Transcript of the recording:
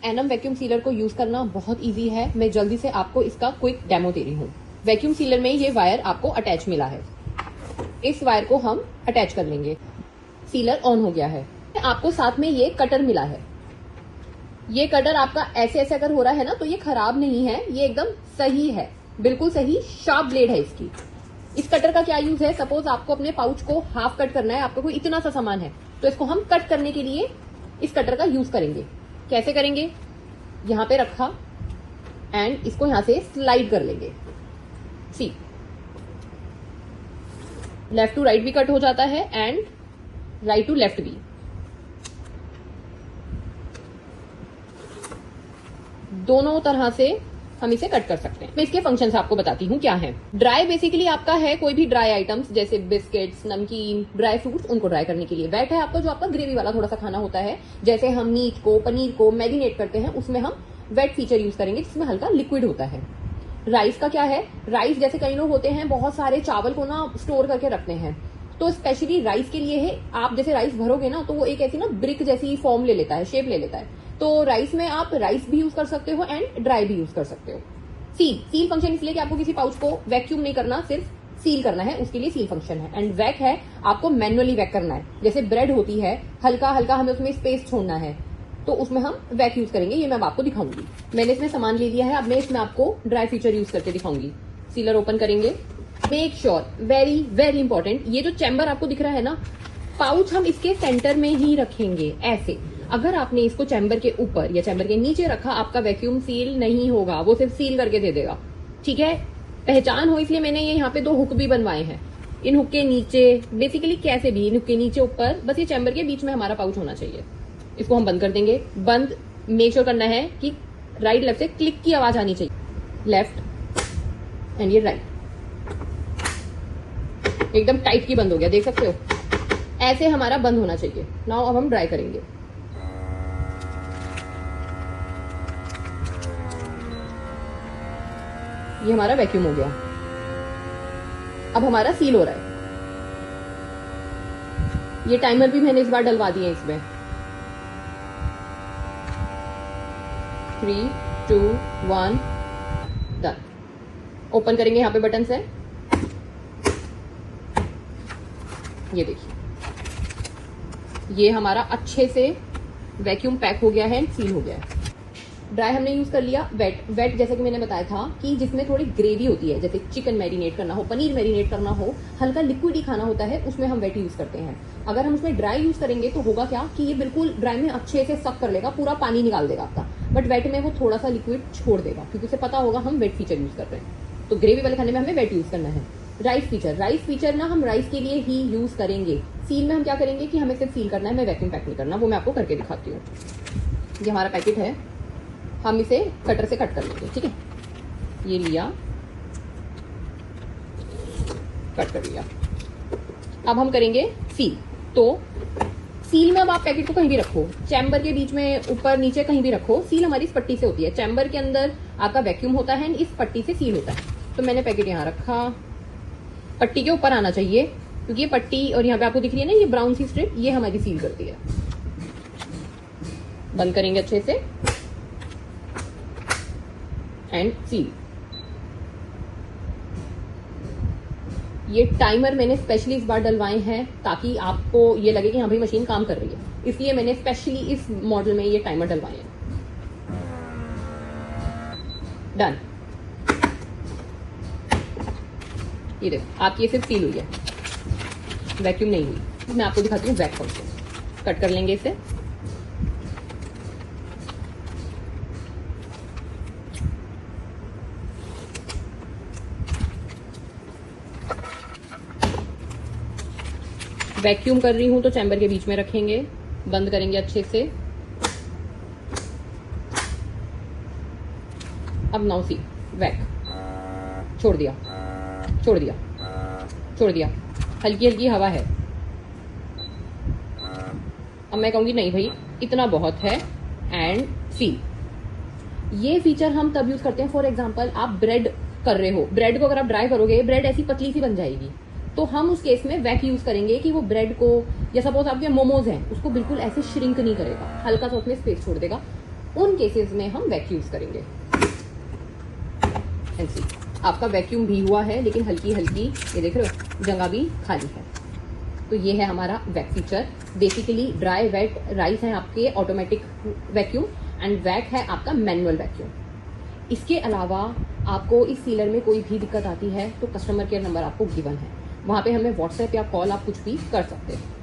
Annum vacuum sealer को use करना बहुत इजी है। मैं जल्दी से आपको इसका क्विक डेमो दे रही हूँ। वैक्यूम सीलर में ये वायर आपको अटैच मिला है, इस वायर को हम अटैच कर लेंगे। सीलर ऑन हो गया है। आपको साथ में ये कटर मिला है। ये कटर आपका ऐसे ऐसे अगर हो रहा है ना तो ये खराब नहीं है, ये एकदम सही है, बिल्कुल सही शार्प ब्लेड है इसकी। इस कटर का क्या यूज है, सपोज आपको अपने पाउच को हाफ कट करना है, आपका कोई इतना सा सामान है तो इसको हम कट करने के लिए इस कटर का यूज करेंगे। कैसे करेंगे, यहां पे रखा एंड इसको यहां से स्लाइड कर लेंगे। सी लेफ्ट टू राइट भी कट हो जाता है एंड राइट टू लेफ्ट भी। दोनों तरह से हम इसे कट कर सकते हैं। मैं इसके फंक्शंस आपको बताती हूँ क्या है। ड्राई बेसिकली आपका है कोई भी ड्राई आइटम्स जैसे बिस्किट्स, नमकीन, ड्राई फ्रूट्स, उनको ड्राई करने के लिए। वेट है आपका जो आपका ग्रेवी वाला थोड़ा सा खाना होता है, जैसे हम मीट को, पनीर को मैरिनेट करते हैं, उसमें हम वेट फीचर यूज करेंगे जिसमें हल्का लिक्विड होता है। राइस का क्या है, राइस जैसे कई लोग होते हैं बहुत सारे चावल को ना स्टोर करके रखते हैं, तो स्पेशली राइस के लिए है। आप जैसे राइस भरोगे ना तो वो एक ऐसी ना ब्रिक जैसी फॉर्म ले लेता है, शेप ले लेता है। तो राइस में आप राइस भी यूज कर सकते हो एंड ड्राई भी यूज कर सकते हो। सील फंक्शन इसलिए कि आपको किसी पाउच को वैक्यूम नहीं करना, सिर्फ सील करना है, उसके लिए सील फंक्शन है। एंड वैक है, आपको मैनुअली वैक करना है। जैसे ब्रेड होती है, हल्का हल्का हमें उसमें स्पेस छोड़ना है तो उसमें हम वैक यूज करेंगे। ये मैं आपको दिखाऊंगी। मैंने इसमें सामान ले लिया है, अब मैं इसमें आपको ड्राई फीचर यूज करके दिखाऊंगी। सीलर ओपन करेंगे। Make sure, very very important, ये जो चैम्बर आपको दिख रहा है ना, पाउच हम इसके सेंटर में ही रखेंगे ऐसे। अगर आपने इसको चैम्बर के ऊपर या चैम्बर के नीचे रखा, आपका वैक्यूम सील नहीं होगा, वो सिर्फ सील करके दे देगा। ठीक है, पहचान हो इसलिए मैंने ये यहाँ पे 2 हुक भी बनवाए हैं। इन हुक के नीचे बेसिकली कैसे भी, इन हुक के नीचे ऊपर, बस ये चैम्बर के बीच में हमारा पाउच होना चाहिए। इसको हम बंद कर देंगे। बंद मेक श्योर करना है कि राइट लेफ्ट से क्लिक की आवाज आनी चाहिए। लेफ्ट एंड ये राइट, एकदम टाइट की बंद हो गया, देख सकते हो, ऐसे हमारा बंद होना चाहिए। नाउ अब हम ड्राई करेंगे। ये हमारा वैक्यूम हो गया। अब हमारा सील हो रहा है। ये टाइमर भी मैंने इस बार डलवा दिए इसमें। 3, 2, 1 डन। ओपन करेंगे यहां पे बटन से। ये देखिए, ये हमारा अच्छे से वैक्यूम पैक हो गया है, सील हो गया है। ड्राई हमने यूज कर लिया। वेट जैसे कि मैंने बताया था कि जिसमें थोड़ी ग्रेवी होती है, जैसे चिकन मैरिनेट करना हो, पनीर मैरिनेट करना हो, हल्का लिक्विड ही खाना होता है, उसमें हम वेट यूज करते हैं। अगर हम उसमें ड्राई यूज करेंगे तो होगा क्या कि ये बिल्कुल ड्राई में अच्छे से सक कर लेगा, पूरा पानी निकाल देगा आपका। बट वेट में वो थोड़ा सा लिक्विड छोड़ देगा, क्योंकि उसे पता होगा हम वेट फीचर यूज कर रहे हैं। तो ग्रेवी वाले खाने में हमें वेट यूज करना है। राइस फीचर ना हम राइस के लिए ही यूज करेंगे। सील में हम क्या करेंगे कि हमें सिर्फ सील करना है, मैं वैक्यूम पैक नहीं करना, वो मैं आपको करके दिखाती हूँ। ये हमारा पैकेट है, हम इसे कटर से कट कर लेंगे। ठीक है, ये लिया, कट कर लिया। अब हम करेंगे सील। तो सील में अब आप पैकेट को कहीं भी रखो, चैम्बर के बीच में, ऊपर नीचे कहीं भी रखो। सील हमारी इस पट्टी से होती है, चैम्बर के अंदर आपका वैक्यूम होता है, इस पट्टी से सील होता है। तो मैंने पैकेट यहाँ रखा, पट्टी के ऊपर आना चाहिए, क्योंकि ये पट्टी और यहाँ पे आपको दिख रही है ना ये ब्राउन सी स्ट्रिप, ये हमारी सील करती है। बंद करेंगे अच्छे से एंड सील। ये टाइमर मैंने स्पेशली इस बार डलवाए हैं ताकि आपको ये लगे कि हाँ भाई मशीन काम कर रही है, इसलिए मैंने स्पेशली इस मॉडल में ये टाइमर डलवाए हैं। डन। ये देखो आपकी ये सिर्फ सील हुई है, वैक्यूम नहीं हुई। मैं आपको दिखाती हूँ वैक फंक्शन। कट कर लेंगे इसे। वैक्यूम कर रही हूं तो चैम्बर के बीच में रखेंगे, बंद करेंगे अच्छे से। अब नाउ सी वैक, छोड़ दिया, छोड़ दिया, छोड़ दिया, हल्की हल्की हवा है। अब मैं कहूंगी नहीं भाई इतना बहुत है एंड सील। ये फीचर हम तब यूज करते हैं, फॉर एग्जांपल आप ब्रेड कर रहे हो, ब्रेड को अगर आप ड्राई करोगे ब्रेड ऐसी पतली सी बन जाएगी, तो हम उस केस में वैक यूज करेंगे कि वो ब्रेड को, या सपोज आपके मोमोज हैं, उसको बिल्कुल ऐसे श्रिंक नहीं करेगा, हल्का सा उसमें स्पेस छोड़ देगा। उन केसेस में हम वैक यूज करेंगे। ऐसी आपका वैक्यूम भी हुआ है, लेकिन हल्की हल्की ये देख रहे हो जगह भी खाली है। तो ये है हमारा vac feature. Basically dry wet rice है आपके ऑटोमेटिक वैक्यूम एंड वैक है आपका मैनुअल वैक्यूम। इसके अलावा आपको इस सीलर में कोई भी दिक्कत आती है तो कस्टमर केयर नंबर आपको गिवन है, वहां पे हमें व्हाट्सएप या कॉल आप कुछ भी कर सकते हैं।